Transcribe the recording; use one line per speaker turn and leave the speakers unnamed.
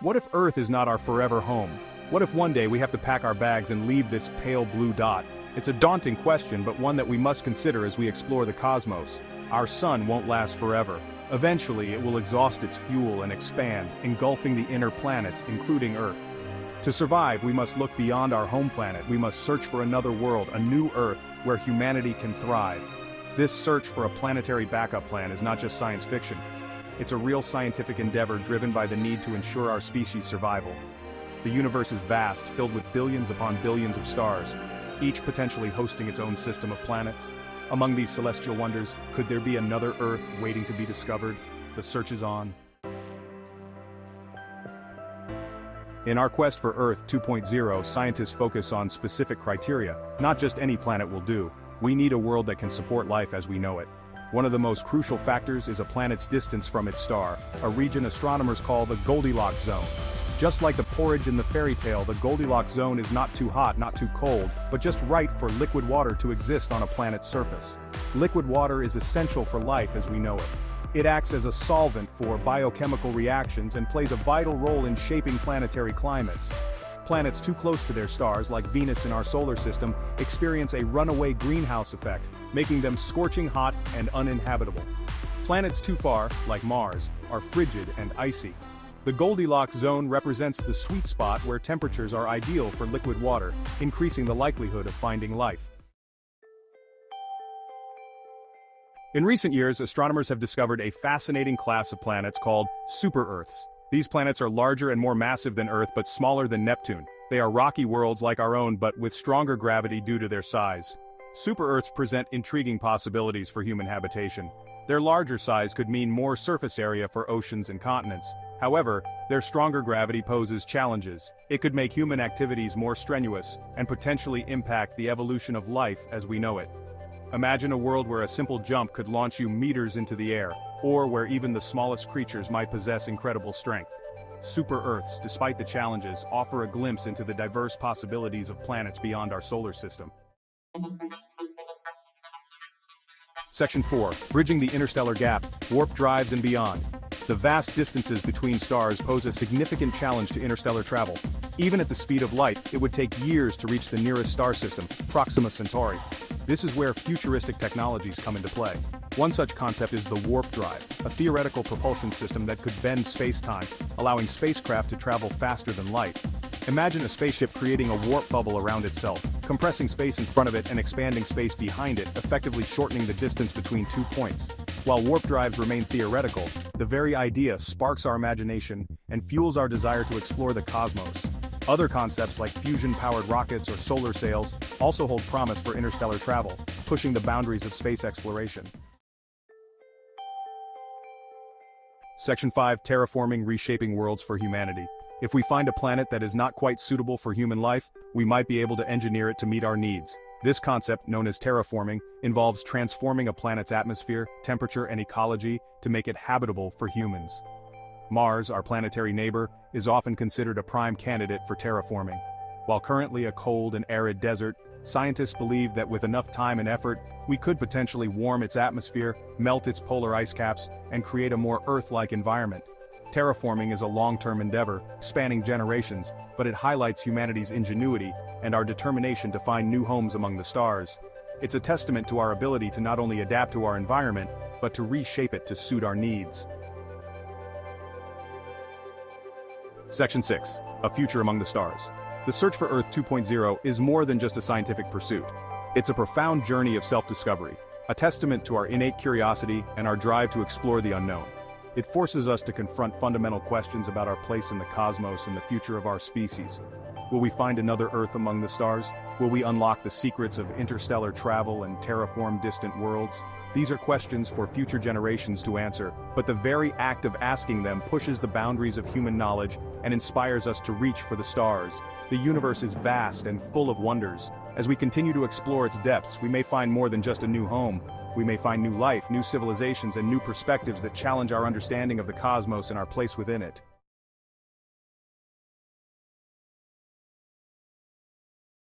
What if Earth is not our forever home? What if one day we have to pack our bags and leave this pale blue dot? It's a daunting question, but one that we must consider as we explore the cosmos. Our sun won't last forever. Eventually, it will exhaust its fuel and expand, engulfing the inner planets, including Earth. To survive, we must look beyond our home planet. We must search for another world, a new Earth, where humanity can thrive. This search for a planetary backup plan is not just science fiction. It's a real scientific endeavor driven by the need to ensure our species' survival. The universe is vast, filled with billions upon billions of stars, each potentially hosting its own system of planets. Among these celestial wonders, could there be another Earth waiting to be discovered? The search is on. In our quest for Earth 2.0, scientists focus on specific criteria. Not just any planet will do. We need a world that can support life as we know it. One of the most crucial factors is a planet's distance from its star, a region astronomers call the Goldilocks zone. Just like the porridge in the fairy tale, the Goldilocks zone is not too hot, not too cold, but just right for liquid water to exist on a planet's surface. Liquid water is essential for life as we know it. It acts as a solvent for biochemical reactions and plays a vital role in shaping planetary climates. Planets too close to their stars, like Venus in our solar system, experience a runaway greenhouse effect, making them scorching hot and uninhabitable. Planets too far, like Mars, are frigid and icy. The Goldilocks zone represents the sweet spot where temperatures are ideal for liquid water, increasing the likelihood of finding life. In recent years, astronomers have discovered a fascinating class of planets called super-Earths. These planets are larger and more massive than Earth but smaller than Neptune. They are rocky worlds like our own but with stronger gravity due to their size. Super-Earths present intriguing possibilities for human habitation. Their larger size could mean more surface area for oceans and continents. However, their stronger gravity poses challenges. It could make human activities more strenuous and potentially impact the evolution of life as we know it. Imagine a world where a simple jump could launch you meters into the air, or where even the smallest creatures might possess incredible strength. Super-Earths, despite the challenges, offer a glimpse into the diverse possibilities of planets beyond our solar system. Section 4. Bridging the interstellar gap, warp drives and beyond. The vast distances between stars pose a significant challenge to interstellar travel. Even at the speed of light, it would take years to reach the nearest star system, Proxima Centauri. This is where futuristic technologies come into play. One such concept is the warp drive, a theoretical propulsion system that could bend space-time, allowing spacecraft to travel faster than light. Imagine a spaceship creating a warp bubble around itself, compressing space in front of it and expanding space behind it, effectively shortening the distance between 2 points. While warp drives remain theoretical, the very idea sparks our imagination and fuels our desire to explore the cosmos. Other concepts like fusion-powered rockets or solar sails also hold promise for interstellar travel, pushing the boundaries of space exploration. Section 5. Terraforming, reshaping worlds for humanity. If we find a planet that is not quite suitable for human life, we might be able to engineer it to meet our needs. This concept, known as terraforming, involves transforming a planet's atmosphere, temperature, and ecology to make it habitable for humans. Mars, our planetary neighbor, is often considered a prime candidate for terraforming. While currently a cold and arid desert, scientists believe that with enough time and effort, we could potentially warm its atmosphere, melt its polar ice caps, and create a more Earth-like environment. Terraforming is a long-term endeavor, spanning generations, but it highlights humanity's ingenuity and our determination to find new homes among the stars. It's a testament to our ability to not only adapt to our environment, but to reshape it to suit our needs. Section 6. A future among the stars. The search for Earth 2.0 is more than just a scientific pursuit. It's a profound journey of self-discovery, a testament to our innate curiosity and our drive to explore the unknown. It forces us to confront fundamental questions about our place in the cosmos and the future of our species. Will we find another Earth among the stars? Will we unlock the secrets of interstellar travel and terraform distant worlds? These are questions for future generations to answer, but the very act of asking them pushes the boundaries of human knowledge and inspires us to reach for the stars. The universe is vast and full of wonders. As we continue to explore its depths, we may find more than just a new home. We may find new life, new civilizations, and new perspectives that challenge our understanding of the cosmos and our place within it.